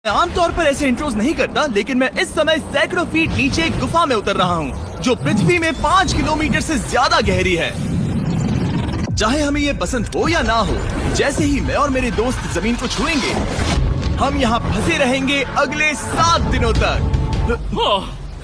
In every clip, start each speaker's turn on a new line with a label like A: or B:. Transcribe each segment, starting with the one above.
A: मैं आमतौर पर ऐसे इंट्रोज नहीं करता, लेकिन मैं इस समय सैकड़ों फीट नीचे एक गुफा में उतर रहा हूँ जो पृथ्वी में 5 किलोमीटर से ज्यादा गहरी है। चाहे हमें ये पसंद हो या ना हो, जैसे ही मैं और मेरे दोस्त जमीन को छुएंगे, हम यहाँ फंसे रहेंगे अगले 7 दिनों तक।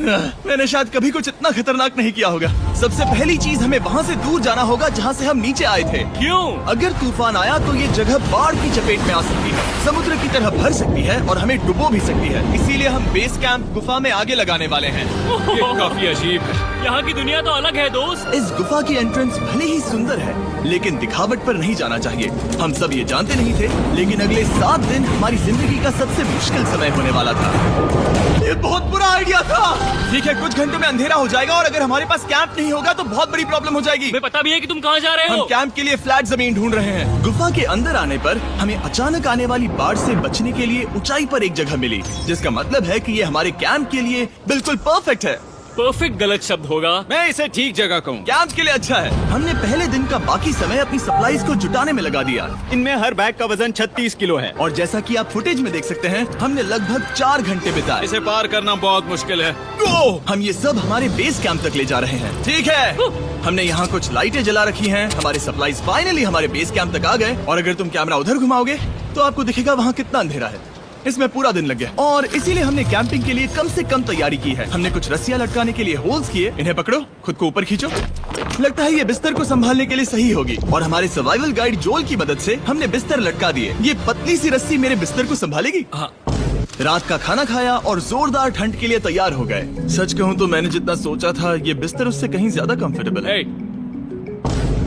A: मैंने शायद कभी कुछ इतना खतरनाक नहीं किया होगा। सबसे पहली चीज, हमें वहाँ से दूर जाना होगा जहाँ से हम नीचे आए थे।
B: क्यों?
A: अगर तूफान आया तो ये जगह बाढ़ की चपेट में आ सकती है, समुद्र की तरह भर सकती है और हमें डुबो भी सकती है। इसीलिए हम बेस कैंप गुफा में आगे लगाने वाले हैं।
B: ये काफी अजीब है। यहाँ की दुनिया तो अलग है दोस्त।
A: इस गुफा की एंट्रेंस भले ही सुंदर है, लेकिन दिखावट पर नहीं जाना चाहिए। हम सब ये जानते नहीं थे, लेकिन अगले 7 दिन हमारी जिंदगी का सबसे मुश्किल समय होने वाला था। ये बहुत बुरा आइडिया था। ठीक है, कुछ घंटों में अंधेरा हो जाएगा और अगर हमारे पास कैंप नहीं होगा तो बहुत बड़ी प्रॉब्लम हो जाएगी।
B: तुम्हें पता भी है कि तुम कहाँ जा रहे
A: हम
B: हो?
A: कैंप के लिए फ्लैट जमीन ढूंढ रहे हैं। गुफा के अंदर आने पर हमें अचानक आने वाली बाढ़ से बचने के लिए ऊंचाई पर एक जगह मिली, जिसका मतलब है कि ये हमारे कैंप के लिए बिल्कुल परफेक्ट है।
B: परफेक्ट गलत शब्द होगा।
C: मैं इसे ठीक जगह कहूँ।
A: कैंप के लिए अच्छा है। हमने पहले दिन का बाकी समय अपनी सप्लाईज को जुटाने में लगा दिया।
C: इनमें हर बैग का वजन 36 किलो है।
A: और जैसा कि आप फुटेज में देख सकते हैं, हमने लगभग 4 घंटे बिताए।
C: इसे पार करना बहुत मुश्किल है।
A: हम ये सब हमारे बेस कैंप तक ले जा रहे हैं। ठीक है, हमने यहाँ कुछ लाइटें जला रखी हैं। हमारे सप्लाईज फाइनली हमारे बेस कैंप तक आ गए। और अगर तुम कैमरा उधर घुमाओगे तो आपको दिखेगा वहाँ कितना अंधेरा है। इसमें पूरा दिन लग गया और इसीलिए हमने कैंपिंग के लिए कम से कम तैयारी की है। हमने कुछ रस्सियां लटकाने के लिए होल्स किए। इन्हें पकड़ो, खुद को ऊपर खींचो। लगता है ये बिस्तर को संभालने के लिए सही होगी। और हमारे सर्वाइवल गाइड जोल की मदद से हमने बिस्तर लटका दिए। ये पतली सी रस्सी मेरे बिस्तर को संभालेगी। रात का खाना खाया और जोरदार ठंड के लिए तैयार हो गए। सच कहूँ तो मैंने जितना सोचा था, ये बिस्तर उससे कहीं ज्यादा कंफर्टेबल है।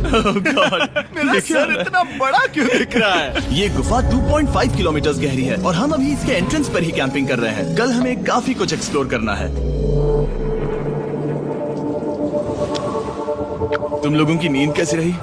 A: Oh God, मेरा सर इतना बड़ा क्यों दिख रहा है? ये गुफा 2.5 किलोमीटर गहरी है और हम अभी इसके एंट्रेंस पर ही कैंपिंग कर रहे हैं। कल हमें काफी कुछ एक्सप्लोर करना है। तुम लोगों की नींद कैसी रही?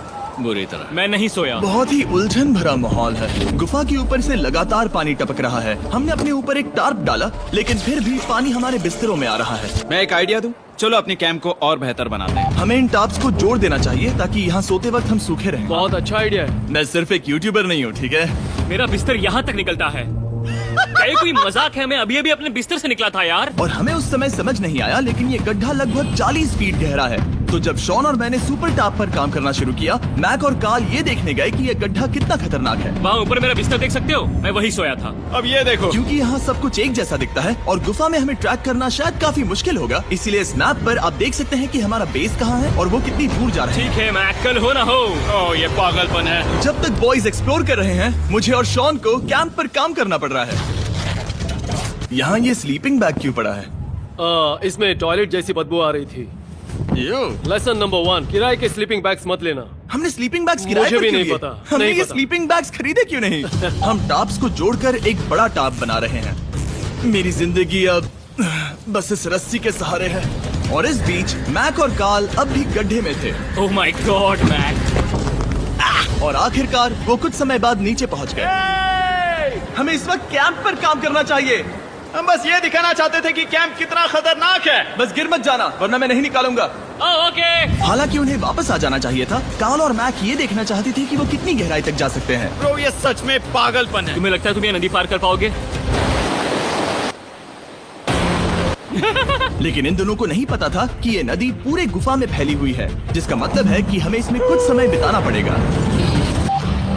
B: बुरी तरह। मैं नहीं सोया।
A: बहुत ही उलझन भरा माहौल है। गुफा के ऊपर से लगातार पानी टपक रहा है। हमने अपने ऊपर एक टार्प डाला, लेकिन फिर भी पानी हमारे बिस्तरों में आ रहा है।
C: मैं एक आइडिया दूं? चलो अपने कैंप को और बेहतर बनाते हैं।
A: हमें इन टार्प्स को जोड़ देना चाहिए ताकि यहाँ सोते वक्त हम सूखे रहें।
B: बहुत अच्छा आइडिया है।
A: मैं सिर्फ एक यूट्यूबर नहीं हूँ, ठीक है?
B: मेरा बिस्तर यहाँ तक निकलता है। क्या ये कोई मजाक है? मैं अभी अभी अपने बिस्तर से निकला था यार।
A: और हमें उस समय समझ नहीं आया, लेकिन ये गड्ढा लगभग 40 फीट गहरा है। तो जब शॉन और मैंने सुपर टॉप पर काम करना शुरू किया, मैक और कार्ल ये देखने गए कि ये गड्ढा कितना खतरनाक है।
B: वहाँ ऊपर मेरा बिस्तर देख सकते हो? मैं वही सोया था।
C: अब ये देखो।
A: क्योंकि यहाँ सब कुछ एक जैसा दिखता है और गुफा में हमें ट्रैक करना शायद काफी मुश्किल होगा, इसीलिए इस मैप पर आप देख सकते हैं कि हमारा बेस कहाँ है और वो कितनी दूर जा रहा है।
B: ठीक है, मैं कल हो ना हो।
C: ओह, ये पागलपन है।
A: जब तक बॉयज एक्सप्लोर कर रहे हैं, मुझे और शॉन को कैंप पर काम करना पड़ रहा है। यहाँ ये स्लीपिंग बैग क्यों पड़ा है?
D: इसमें टॉयलेट जैसी बदबू आ रही थी। लेसन नंबर 1, किराए के स्लीपिंग बैग्स मत लेना।
A: हमने स्लीपिंग बैग्स किराए
D: मुझे
A: पर
D: भी
A: क्यों
D: नहीं
A: लिए?
D: पता,
A: हमने
D: नहीं
A: ये
D: पता।
A: स्लीपिंग बैग्स खरीदे क्यों नहीं? हम टॉप्स को जोड़कर एक बड़ा टॉप बना रहे हैं। मेरी जिंदगी अब बस इस रस्सी के सहारे है। और इस बीच मैक और कार्ल अब भी गड्ढे में थे।
B: ओह माय गॉड मैक।
A: और आखिरकार वो कुछ समय बाद नीचे पहुंच गए। हमें इस वक्त कैंप पर काम करना चाहिए।
C: हम बस ये दिखाना चाहते थे कि कैंप कितना खतरनाक है।
A: बस गिर मत जाना, वरना मैं नहीं निकालूंगा।
B: ओके।
A: हालांकि उन्हें वापस आ जाना चाहिए था। कार्ल और मैक ये देखना चाहते थे कि वो कितनी गहराई तक जा सकते हैं।
C: ब्रो, ये सच में पागलपन है।
B: तुम्हें लगता है तुम ये नदी पार कर पाओगे?
A: लेकिन इन दोनों को नहीं पता था कि ये नदी पूरे गुफा में फैली हुई है, जिसका मतलब है कि हमें इसमें कुछ समय बिताना पड़ेगा।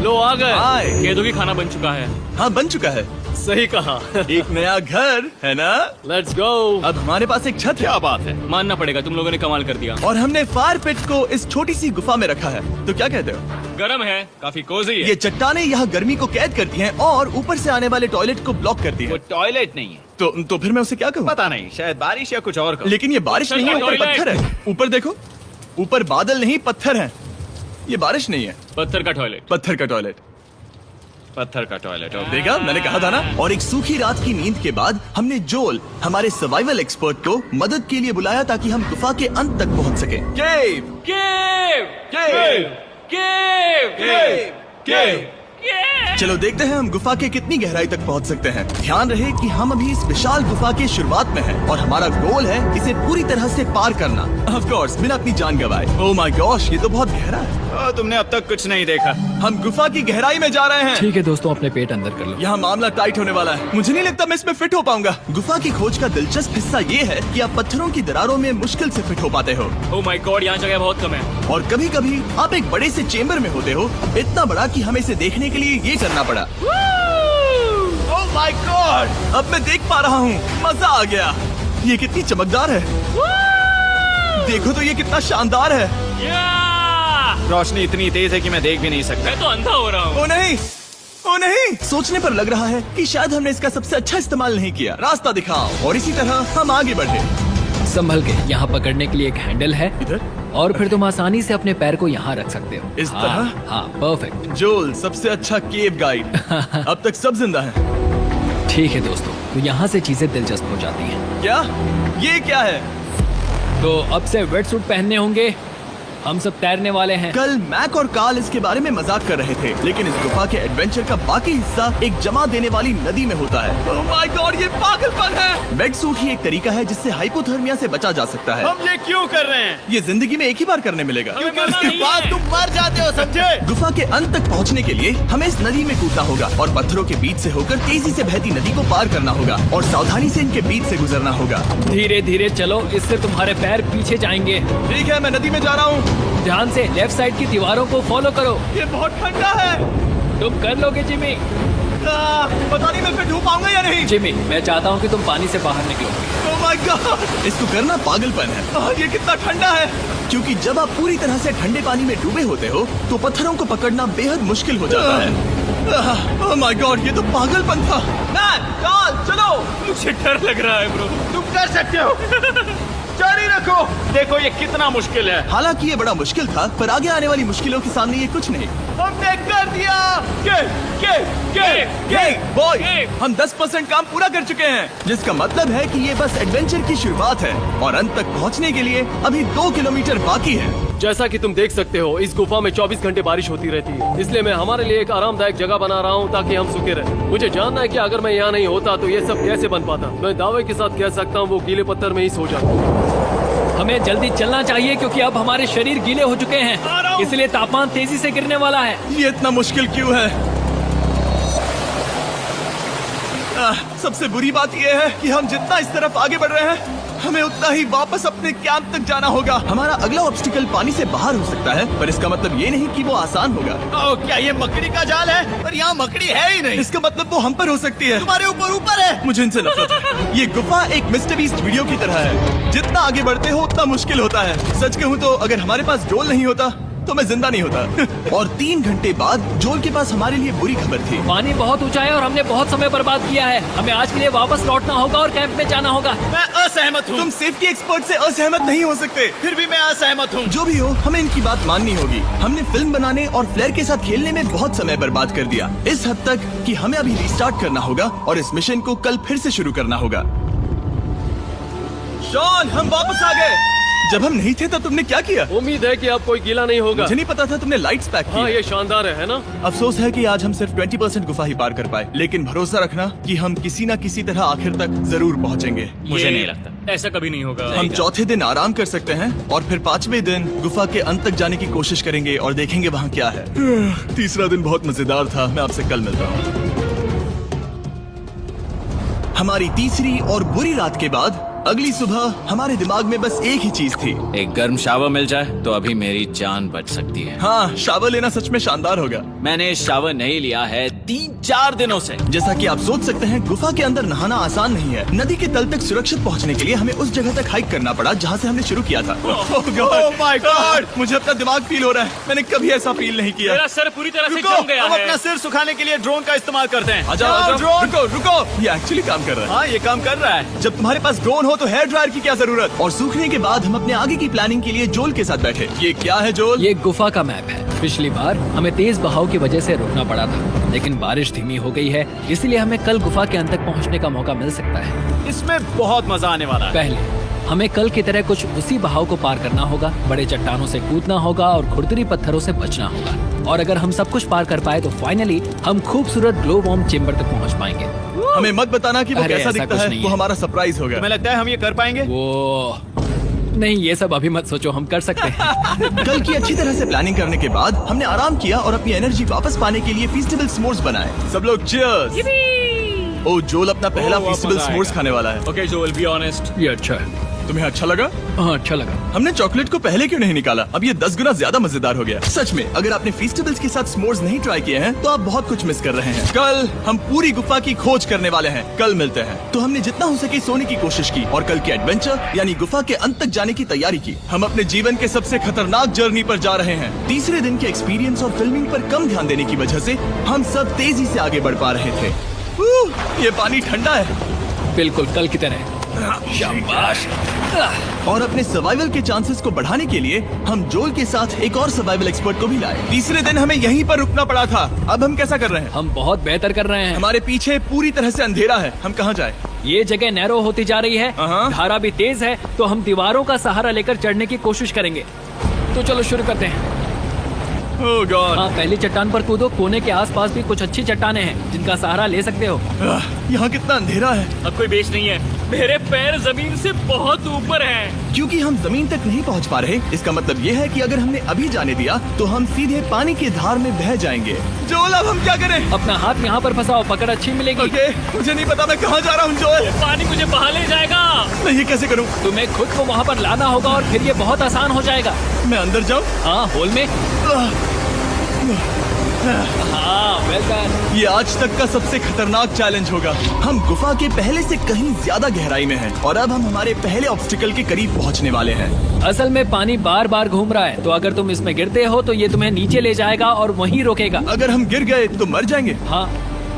D: लो आ गए।
A: हाय।
B: केदो की खाना बन चुका है।
A: हाँ, बन चुका है।
D: सही कहा।
A: एक नया घर है ना?
D: Let's go.
A: अब हमारे पास एक छत है।
C: क्या बात है।
B: मानना पड़ेगा, तुम लोगों ने कमाल कर दिया।
A: और हमने फायर पिट को इस छोटी सी गुफा में रखा है। तो क्या कहते हो?
B: गरम है।
C: काफी कोजी है।
A: ये चट्टानें यहाँ गर्मी को कैद करती हैं और ऊपर से आने वाले टॉयलेट को ब्लॉक करती
C: वो
A: हैं।
C: टॉयलेट नहीं है।
A: तो फिर मैं उसे क्या कहूँ?
C: पता नहीं, शायद बारिश या कुछ और कहो।
A: लेकिन ये बारिश
B: पत्थर
A: नहीं है,
B: का
A: ऊपर
B: टॉयलेट।
A: पत्थर है। ऊपर देखो, ऊपर बादल नहीं पत्थर है। ये बारिश नहीं है,
B: पत्थर का टॉयलेट।
A: पत्थर का टॉयलेट।
C: पत्थर का टॉयलेट।
A: देखा, मैंने कहा था ना। और एक सूखी रात की नींद के बाद हमने जोल, हमारे सर्वाइवल एक्सपर्ट को मदद के लिए बुलाया ताकि हम गुफा के अंत तक पहुंच सके। केव,
B: केव,
A: केव,
B: केव,
A: केव, केव।
B: केव।
A: चलो देखते हैं हम गुफा के कितनी गहराई तक पहुंच सकते हैं। ध्यान रहे कि हम अभी इस विशाल गुफा के शुरुआत में हैं और हमारा गोल है इसे पूरी तरह से पार करना। ऑफ कोर्स, बिना अपनी जान गंवाए। ओह माय गॉश, ये तो बहुत गहरा है।
C: तुमने अब तक कुछ नहीं देखा।
A: हम गुफा की गहराई में जा रहे हैं।
E: ठीक है दोस्तों, अपने पेट अंदर कर लो।
A: यहाँ मामला टाइट होने वाला है। मुझे नहीं लगता मैं इसमें फिट हो पाऊंगा। गुफा की खोज का दिलचस्प हिस्सा ये है कि आप पत्थरों की दरारों में मुश्किल से फिट हो पाते हो,
B: ओह माय गॉड, यहाँ जगह बहुत कम है।
A: और कभी कभी आप एक बड़े से चेम्बर में होते हो, इतना बड़ा कि हमें इसे देखने के लिए ये करना पड़ा। ओह माय गॉड, अब मैं देख पा रहा हूँ। मजा आ गया। ये कितनी चमकदार है। देखो तो ये कितना शानदार है।
C: रोशनी इतनी तेज है कि मैं देख भी नहीं सकता।
B: मैं तो अंधा हो रहा हूँ।
A: ओ नहीं, ओ नहीं, सोचने पर लग रहा है कि शायद हमने इसका सबसे अच्छा इस्तेमाल नहीं किया। रास्ता दिखाओ। और इसी तरह हम आगे बढ़े।
E: संभल के, यहाँ पकड़ने के लिए एक हैंडल है
A: इधर?
E: और फिर तुम आसानी से अपने पैर को यहाँ रख सकते हो।
A: इस
E: हाँ,
A: तरह?
E: हाँ, परफेक्ट।
A: जोल, सबसे अच्छा केव गाइड। अब तक सब जिंदा हैं।
E: ठीक है दोस्तों, तो यहाँ से चीजें दिलचस्प हो जाती हैं।
A: क्या? ये क्या है?
E: तो अब से वेट सूट पहनने होंगे। हम सब तैरने वाले हैं।
A: कल मैक और कार्ल इसके बारे में मजाक कर रहे थे, लेकिन इस गुफा के एडवेंचर का बाकी हिस्सा एक जमा देने वाली नदी में होता है। ओह माय गॉड, ये पागलपन है। वेट सूट ही एक तरीका है जिससे हाइपोथर्मिया से बचा जा सकता है।
C: हम ये क्यों कर रहे हैं?
A: ये जिंदगी में एक ही बार करने मिलेगा।
B: क्योंकि उसके बाद
C: तुम मर जाते हो, समझे?
A: गुफा के अंत तक पहुंचने के लिए हमें इस नदी में कूदना होगा और पत्थरों के बीच से होकर तेजी से बहती नदी को पार करना होगा और सावधानी से इनके बीच से गुजरना होगा।
E: धीरे धीरे चलो, इससे तुम्हारे पैर पीछे जाएंगे।
A: ठीक है, मैं नदी में जा रहा हूँ।
E: ध्यान से लेफ्ट साइड की दीवारों को फॉलो करो।
A: ये बहुत ठंडा है।
E: तुम कर लोगे जिमी।
A: पता नहीं मैं फिर डूब पाऊंगा या नहीं।
E: जिमी, मैं चाहता हूँ कि तुम पानी से बाहर निकलो।
A: ओह माय गॉड, इसको करना पागलपन है। ये कितना ठंडा है। क्योंकि जब आप पूरी तरह से ठंडे पानी में डूबे होते हो तो पत्थरों को पकड़ना बेहद मुश्किल हो जाता है। ओह माय गॉड, ये तो पागलपन था। मैक, कार्ल, चलो।
B: मुझे डर लग रहा है ब्रो।
C: तुम कर सकते हो। जारी रखो। देखो ये कितना मुश्किल है।
A: हालांकि ये बड़ा मुश्किल था, पर आगे आने वाली मुश्किलों के सामने ये कुछ नहीं।
C: हमने कर दिया।
A: बॉय, हम 10% काम पूरा कर चुके हैं, जिसका मतलब है कि ये बस एडवेंचर की शुरुआत है और अंत तक पहुंचने के लिए अभी 2 किलोमीटर बाकी है।
D: जैसा कि तुम देख सकते हो, इस गुफा में 24 घंटे बारिश होती रहती है, इसलिए मैं हमारे लिए एक आरामदायक जगह बना रहा हूँ ताकि हम सूखे रहें। मुझे जानना है कि अगर मैं यहाँ नहीं होता तो ये सब कैसे बन पाता। मैं दावे के साथ कह सकता हूँ वो गीले पत्थर में ही सो जाता।
E: हमें जल्दी चलना चाहिए क्योंकि अब हमारे शरीर गीले हो चुके हैं, इसलिए तापमान तेजी से गिरने वाला है।
A: ये इतना मुश्किल क्यों है? सबसे बुरी बात यह है कि हम जितना इस तरफ आगे बढ़ रहे हैं, हमें उतना ही वापस अपने कैंप तक जाना होगा। हमारा अगला ऑब्स्टिकल पानी से बाहर हो सकता है, पर इसका मतलब ये नहीं कि वो आसान होगा।
C: ओह, क्या ये मकड़ी का जाल है? पर यहाँ मकड़ी है ही नहीं।
A: इसका मतलब वो हम पर हो सकती है।
C: तुम्हारे ऊपर है।
A: मुझे इनसे नफरत है। ये गुफा एक मिस्टर बीस्ट वीडियो की तरह है। जितना आगे बढ़ते हो उतना मुश्किल होता है। सच कहूँ तो अगर हमारे पास जोल नहीं होता तो मैं जिंदा नहीं होता। और 3 घंटे बाद जोल के पास हमारे लिए बुरी खबर थी।
E: पानी बहुत ऊंचा है और हमने बहुत समय बर्बाद किया है। हमें आज के लिए वापस लौटना होगा और कैंप में जाना होगा।
C: मैं असहमत हूँ।
A: तुम सेफ्टी एक्सपर्ट से असहमत नहीं हो सकते।
C: फिर भी मैं असहमत हूँ।
A: जो भी हो, हमें इनकी बात माननी होगी। हमने फिल्म बनाने और फ्लेयर के साथ खेलने में बहुत समय बर्बाद कर दिया, इस हद तक कि हमें अभी रिस्टार्ट करना होगा और इस मिशन को कल फिर से शुरू करना होगा। शॉन, हम वापस आ गए। जब हम नहीं थे तब तुमने क्या किया?
D: उम्मीद है कि अब कोई गीला नहीं होगा।
A: मुझे नहीं पता था तुमने लाइट्स पैक
D: हाँ,
A: की।
D: ये शानदार है ना?
A: अफसोस है कि आज हम सिर्फ 20% गुफा ही पार कर पाए, लेकिन भरोसा रखना कि हम किसी न किसी तरह आखिर तक जरूर पहुंचेंगे।
C: मुझे नहीं लगता
B: ऐसा कभी नहीं होगा।
A: हम चौथे दिन आराम कर सकते हैं और फिर 5वें दिन गुफा के अंत तक जाने की कोशिश करेंगे और देखेंगे वहाँ क्या है। तीसरा दिन बहुत मजेदार था। मैं आपसे कल मिलता हूँ। हमारी तीसरी और बुरी रात के बाद अगली सुबह हमारे दिमाग में बस एक ही चीज थी।
F: एक गर्म शावर मिल जाए तो अभी मेरी जान बच सकती है।
A: हाँ, शावर लेना सच में शानदार होगा।
F: मैंने शावर नहीं लिया है 3-4 दिनों से।
A: जैसा कि आप सोच सकते हैं, गुफा के अंदर नहाना आसान नहीं है। नदी के तल तक सुरक्षित पहुंचने के लिए हमें उस जगह तक हाइक करना पड़ा जहां से हमने शुरू किया था।
C: Oh my God!
A: मुझे अपना दिमाग फील हो रहा है। मैंने कभी ऐसा फील नहीं किया।
B: मेरा सर पूरी तरह से
C: रुको,
B: जम गया
C: हम
B: है।
C: अपना सिर सुखाने के लिए ड्रोन का इस्तेमाल करते हैं।
A: आ जाओ, आ जाओ।
C: ड्रोन।
A: रुको रुको, ये एक्चुअली काम कर रहा है।
C: हाँ, ये काम कर रहा है।
A: जब तुम्हारे पास ड्रोन हो तो हेयर ड्रायर की क्या जरूरत। और सूखने के बाद हम अपने आगे की प्लानिंग के लिए जोल के साथ बैठे। ये क्या है जोल?
E: ये गुफा का मैप है। पिछली बार हमें तेज बहाव की वजह से रुकना पड़ा था, लेकिन बारिश धीमी हो गई है, इसलिए हमें कल गुफा के अंत तक पहुंचने का मौका मिल सकता है।
C: इसमें बहुत मजा आने वाला है।
E: पहले हमें कल की तरह कुछ उसी बहाव को पार करना होगा, बड़े चट्टानों से कूदना होगा और खुरदरी पत्थरों से बचना होगा। और अगर हम सब कुछ पार कर पाए तो फाइनली हम खूबसूरत ग्लो वार्म चेम्बर तक पहुंच पाएंगे।
A: हमें मत बताना कि वो
E: अरे,
A: कैसा
E: ऐसा
A: दिखता
E: कुछ
A: है।
E: नहीं
A: वो
E: है।
A: हमारा सरप्राइज होगा।
C: तुम्हें लगता है हम ये कर पाएंगे?
E: वो नहीं, ये सब अभी मत सोचो, हम कर सकते हैं।
A: कल की अच्छी तरह से प्लानिंग करने के बाद हमने आराम किया और अपनी एनर्जी वापस पाने के लिए फीस्टेबल s'mores बनाए। सब लोग cheers! ओ जोल अपना पहला
B: वाह,
A: फीस्टेबल
B: मजा
A: s'mores
B: आएगा।
A: खाने वाला है।
B: Okay Joel, be honest.
E: ये अच्छा है।
A: तुम्हें अच्छा लगा?
E: हाँ, अच्छा लगा।
A: हमने चॉकलेट को पहले क्यों नहीं निकाला? अब ये 10 गुना ज्यादा मजेदार हो गया। सच में, अगर आपने फीस्टेबल्स के साथ s'mores नहीं ट्राई किए हैं तो आप बहुत कुछ मिस कर रहे हैं। कल हम पूरी गुफा की खोज करने वाले हैं। कल मिलते हैं। तो हमने जितना हो सके सोने की कोशिश की और कल के एडवेंचर यानी गुफा के अंत तक जाने की तैयारी की। हम अपने जीवन के सबसे खतरनाक जर्नी पर जा रहे हैं। तीसरे दिन के एक्सपीरियंस और फिल्मिंग पर कम ध्यान देने की वजह से हम सब तेजी से आगे बढ़ पा रहे थे। ये पानी ठंडा है।
E: बिल्कुल कल की तरह। शाबाश।
A: और अपने सर्वाइवल के चांसेस को बढ़ाने के लिए हम जोल के साथ एक और सर्वाइवल एक्सपर्ट को भी लाए। तीसरे दिन हमें यहीं पर रुकना पड़ा था। अब हम कैसा कर रहे हैं?
E: हम बहुत बेहतर कर रहे हैं।
A: हमारे पीछे पूरी तरह से अंधेरा है। हम कहाँ जाए?
E: ये जगह नैरो होती जा रही है, धारा भी तेज है, तो हम दीवारों का सहारा लेकर चढ़ने की कोशिश करेंगे। तो चलो शुरू करते हैं।
A: Oh God!
E: हाँ, पहली चट्टान पर कूदो। कोने के आसपास भी कुछ अच्छी चट्टानें हैं जिनका सहारा ले सकते हो।
A: यहाँ कितना अंधेरा है।
B: अब कोई बेस नहीं है। मेरे पैर जमीन से बहुत ऊपर हैं।
A: क्योंकि हम जमीन तक नहीं पहुँच पा रहे, इसका मतलब ये है कि अगर हमने अभी जाने दिया तो हम सीधे पानी की धार में बह जाएंगे। जोल, अब हम क्या करें?
E: अपना हाथ यहाँ पर फंसाओ, पकड़ अच्छी मिलेगी।
A: ओके, मुझे नहीं पता मैं कहाँ जा रहा हूँ जोल।
B: पानी मुझे बहा ले जाएगा।
A: मैं ये कैसे करूँ?
E: तुम्हें खुद को वहाँ पर लाना होगा और फिर ये बहुत आसान हो जाएगा।
A: मैं अंदर जाऊँ?
E: हाँ, होल में। हाँ, वेल डन।
A: ये आज तक का सबसे खतरनाक चैलेंज होगा। हम गुफा के पहले से कहीं ज्यादा गहराई में हैं और अब हम हमारे पहले ऑब्स्टिकल के करीब पहुंचने वाले हैं।
E: असल में पानी बार बार घूम रहा है, तो अगर तुम इसमें गिरते हो तो ये तुम्हें नीचे ले जाएगा और वहीं रोकेगा।
A: अगर हम गिर गए तो मर जाएंगे।
E: हाँ,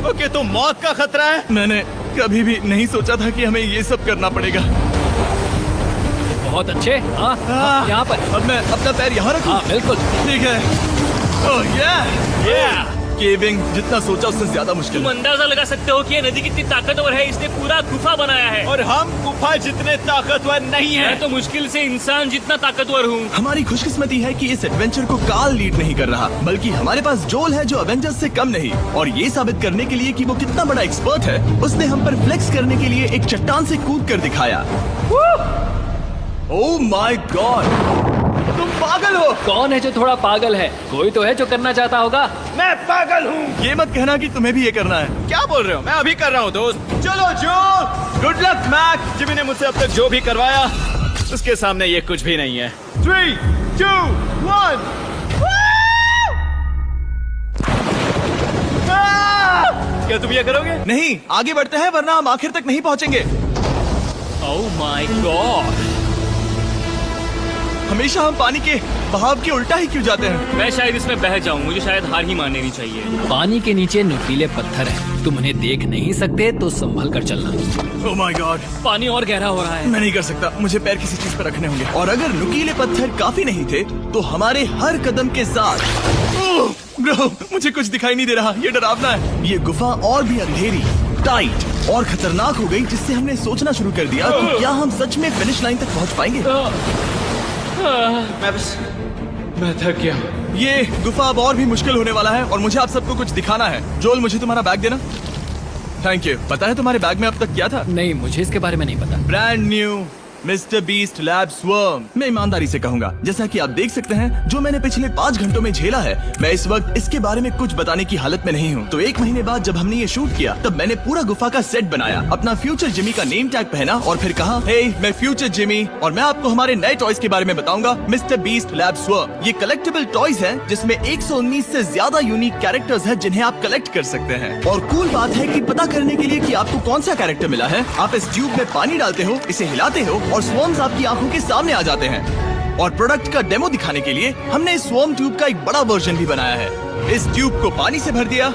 C: ओके, तो मौत का खतरा है।
A: मैंने कभी भी नहीं सोचा था कि हमें ये सब करना पड़ेगा।
E: बहुत अच्छे। हाँ, हाँ, यहाँ पर।
A: अब मैं अपना पैर यहाँ रखूं?
E: हाँ, बिल्कुल।
A: ठीक है। ओह केविंग जितना सोचा उससे ज्यादा मुश्किल
B: तुम
A: है।
B: अंदाजा लगा सकते हो कि ये नदी कितनी ताकतवर है। इसने पूरा गुफा बनाया है।
C: और हम गुफा जितने ताकतवर नहीं
B: मैं
C: है।
B: तो मुश्किल से इंसान जितना ताकतवर हूँ।
A: हमारी खुशकिस्मती है कि इस एडवेंचर को काल लीड नहीं कर रहा, बल्कि हमारे पास जोल है जो अवेंजर्स से कम नहीं। और ये साबित करने के लिए कि वो कितना बड़ा एक्सपर्ट है, उसने हम पर फ्लेक्स करने के लिए एक चट्टान से कूद कर दिखाया। ओह माय गॉड, तुम पागल हो।
E: कौन है जो थोड़ा पागल है? कोई तो है जो करना चाहता होगा।
C: मैं पागल हूँ।
A: ये मत कहना कि तुम्हें भी ये करना है।
C: क्या बोल रहे हो? मैं अभी कर रहा हूँ दोस्त। चलो जो, गुड लक मैक। जिमी ने मुझसे अब तक जो भी करवाया उसके सामने ये कुछ भी नहीं है। 3, 2, 1। क्या तुम ये करोगे?
A: नहीं, आगे बढ़ते हैं वरना हम आखिर तक नहीं पहुंचेंगे।
B: ओह माय गॉड,
A: हमेशा हम पानी के बहाव के उल्टा ही क्यों जाते हैं?
B: मैं शायद इसमें बह जाऊं। मुझे शायद हार ही मान लेनी चाहिए।
E: पानी के नीचे नुकीले पत्थर हैं। तुम उन्हें देख नहीं सकते तो संभल कर चलना।
A: ओह माय गॉड,
B: पानी और गहरा हो रहा है।
A: मैं नहीं कर सकता। मुझे पैर किसी चीज पर रखने होंगे। और अगर नुकीले पत्थर काफी नहीं थे तो हमारे हर कदम के साथ ओह ब्रो, मुझे कुछ दिखाई नहीं दे रहा। ये डरावना है। ये गुफा और भी अंधेरी, टाइट और खतरनाक हो गई, जिससे हमने सोचना शुरू कर दिया कि क्या हम सच में फिनिश लाइन तक पहुंच पाएंगे।
C: मैं थक गया।
A: ये गुफा अब और भी मुश्किल होने वाला है और मुझे आप सबको कुछ दिखाना है। जोल, मुझे तुम्हारा बैग देना। Thank you. पता है तुम्हारे बैग में अब तक क्या था?
E: नहीं, मुझे इसके बारे में नहीं पता।
A: Brand new mister beast lab swarm. मैं ईमानदारी से कहूंगा, जैसा कि आप देख सकते हैं, जो मैंने पिछले 5 घंटों में झेला है, मैं इस वक्त इसके बारे में कुछ बताने की हालत में नहीं हूँ। तो 1 महीने बाद जब हमने ये शूट किया, तब मैंने पूरा गुफा का सेट बनाया, अपना फ्यूचर जिमी का नेम टैग पहना और फिर कहा, हे मैं फ्यूचर जिमी और मैं आपको हमारे नए टॉयज के बारे में बताऊंगा, मिस्टर बीस्ट लैब स्वर्म। ये कलेक्टेबल टॉयज हैं जिसमें 119 से ज्यादा यूनिक कैरेक्टर्स हैं जिन्हें आप कलेक्ट कर सकते हैं। और कूल बात है कि पता करने के लिए कि आपको कौन सा कैरेक्टर मिला है, आप इस ट्यूब में पानी डालते हो, इसे हिलाते हो और स्वर्म्स आपकी आंखों के सामने आ जाते हैं। और प्रोडक्ट का डेमो दिखाने के लिए हमने इस स्वॉर्म ट्यूब का एक बड़ा वर्जन भी बनाया है। इस ट्यूब को पानी से भर दिया।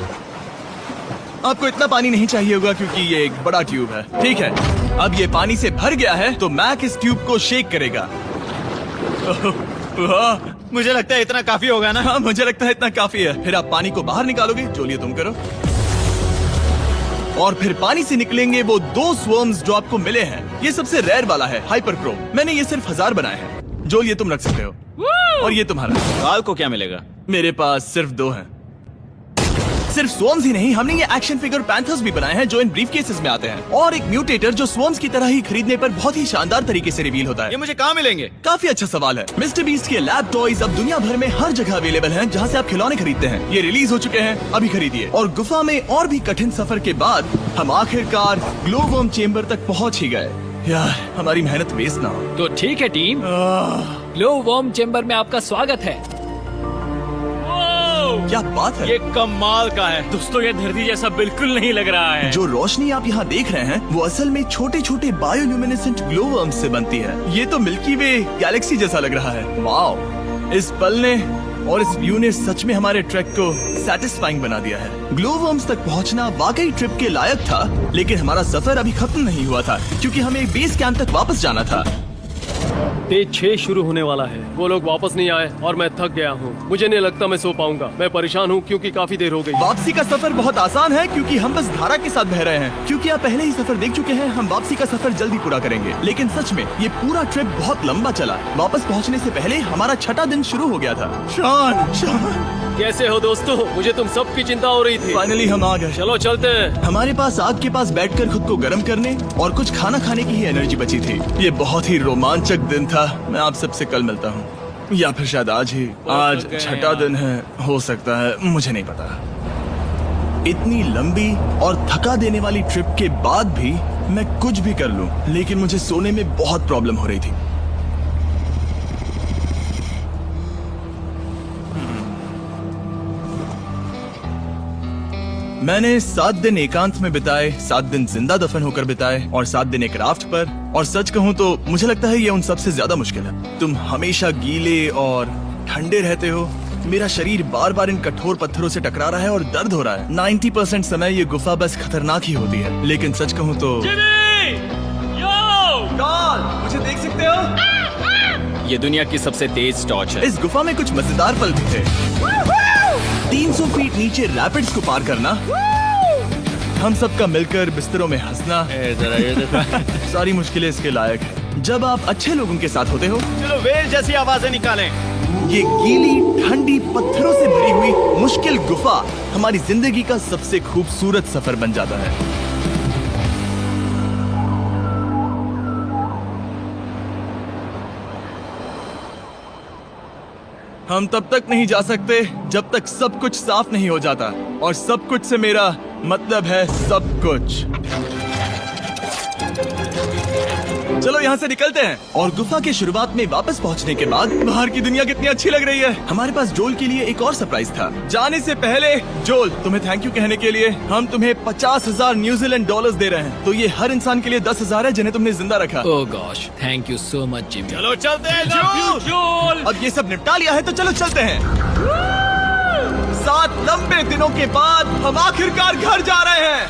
A: आपको इतना पानी नहीं चाहिए होगा क्योंकि ये एक बड़ा ट्यूब है। ठीक है, अब ये पानी से भर गया है तो मैक इस ट्यूब को शेक करेगा।
C: मुझे लगता है इतना काफी होगा ना?
A: हाँ, मुझे लगता है इतना काफी है। फिर आप पानी को बाहर निकालोगे। चलिए तुम करो। और फिर पानी से निकलेंगे वो 2 स्वर्म्स जो आपको मिले हैं। ये सबसे रेयर वाला है, हाइपर प्रो। मैंने ये सिर्फ 1000 बनाए हैं। जोल, ये तुम रख सकते हो और ये तुम्हारा।
C: काल को क्या मिलेगा?
A: मेरे पास सिर्फ 2 हैं। सिर्फ स्वॉर्म्स ही नहीं, हमने ये एक्शन फिगर पैंथर्स भी बनाए हैं जो इन ब्रीफ केसेस में आते हैं, और एक म्यूटेटर जो स्वॉर्म्स की तरह ही खरीदने पर बहुत ही शानदार तरीके से रिवील होता है।
C: ये मुझे कहाँ मिलेंगे?
A: काफी अच्छा सवाल है। मिस्टर बीस्ट के लैब टॉयज अब दुनिया भर में हर जगह अवेलेबल हैं जहां से आप खिलौने खरीदते हैं। ये रिलीज हो चुके हैं, अभी खरीदिए। और गुफा में और भी कठिन सफर के बाद हम आखिरकार ग्लो वर्म चेम्बर तक पहुंच ही गए। यार, हमारी मेहनत वेस्ट ना हो।
E: तो ठीक है टीम, ग्लो वर्म चेम्बर में आपका स्वागत है।
A: क्या बात है!
C: ये कमाल का है।
B: दोस्तों ये धरती जैसा बिल्कुल नहीं लग रहा है।
A: जो रोशनी आप यहाँ देख रहे हैं वो असल में छोटे छोटे बायोल्यूमिनेसेंट ग्लो वर्म्स से बनती है। ये तो मिल्की वे गैलेक्सी जैसा लग रहा है। वाओ! इस पल ने और इस व्यू ने सच में हमारे ट्रैक को सैटिस्फाइंग बना दिया है। ग्लो वर्म्स तक पहुँचना वाकई ट्रिप के लायक था, लेकिन हमारा सफर अभी खत्म नहीं हुआ था क्योंकि हमें बेस कैंप तक वापस जाना था।
D: डे 6 शुरू होने वाला है। वो लोग वापस नहीं आए और मैं थक गया हूँ। मुझे नहीं लगता मैं सो पाऊंगा। मैं परेशान हूँ क्योंकि काफी देर हो गई।
A: वापसी का सफर बहुत आसान है क्योंकि हम बस धारा के साथ बह रहे हैं। क्योंकि आप पहले ही सफर देख चुके हैं, हम वापसी का सफर जल्दी पूरा करेंगे। लेकिन सच में ये पूरा ट्रिप बहुत लंबा चला। वापस पहुंचने से पहले हमारा 6वां दिन शुरू हो गया था। शान,
D: कैसे हो दोस्तों? मुझे तुम सब की चिंता हो रही थी।
A: फाइनली हम आ गए।
D: चलो चलते हैं।
A: हमारे पास आग के पास बैठकर खुद को गर्म करने और कुछ खाना खाने की ही एनर्जी बची थी। ये बहुत ही रोमांचक दिन था। मैं आप सबसे कल मिलता हूँ, या फिर शायद आज ही। आज 6वां दिन है, हो सकता है, मुझे नहीं पता। इतनी लंबी और थका देने वाली ट्रिप के बाद भी मैं कुछ भी कर लूं, लेकिन मुझे सोने में बहुत प्रॉब्लम हो रही थी। मैंने 7 दिन एकांत में बिताए, 7 दिन जिंदा दफन होकर बिताए और 7 दिन एक राफ्ट पर। और सच कहूँ तो मुझे लगता है ये उन सबसे ज्यादा मुश्किल है। तुम हमेशा गीले और ठंडे रहते हो। मेरा शरीर बार बार इन कठोर पत्थरों से टकरा रहा है और दर्द हो रहा है। 90% समय ये गुफा बस खतरनाक ही होती है। लेकिन सच कहूँ तो मुझे देख सकते हो?
F: ये दुनिया की सबसे तेज टॉर्च है।
A: इस गुफा में कुछ मजेदार पल भी थे। 300 फीट नीचे रैपिड्स को पार करना, हम सबका मिलकर बिस्तरों में हंसना, सारी मुश्किलें इसके लायक है जब आप अच्छे लोगों के साथ होते हो।
C: चलो वेल जैसी आवाजें निकालें।
A: ये गीली ठंडी पत्थरों से भरी हुई मुश्किल गुफा हमारी जिंदगी का सबसे खूबसूरत सफर बन जाता है। हम तब तक नहीं जा सकते जब तक सब कुछ साफ नहीं हो जाता, और सब कुछ से मेरा मतलब है सब कुछ। चलो यहाँ से निकलते हैं। और गुफा के शुरुआत में वापस पहुँचने के बाद बाहर की दुनिया कितनी अच्छी लग रही है। हमारे पास जोल के लिए एक और सरप्राइज था। जाने से पहले जोल, तुम्हें थैंक यू कहने के लिए हम तुम्हें 50,000 न्यूजीलैंड डॉलर्स दे रहे हैं। तो ये हर इंसान के लिए 10,000 है जिन्हें तुमने जिंदा रखा।
E: Oh gosh, thank you so much Jimmy.
C: चलो चलते हैं जोल।
A: अब ये सब निपटा लिया है तो चलो चलते हैं। 7 लंबे दिनों के बाद हम आखिरकार घर जा रहे हैं।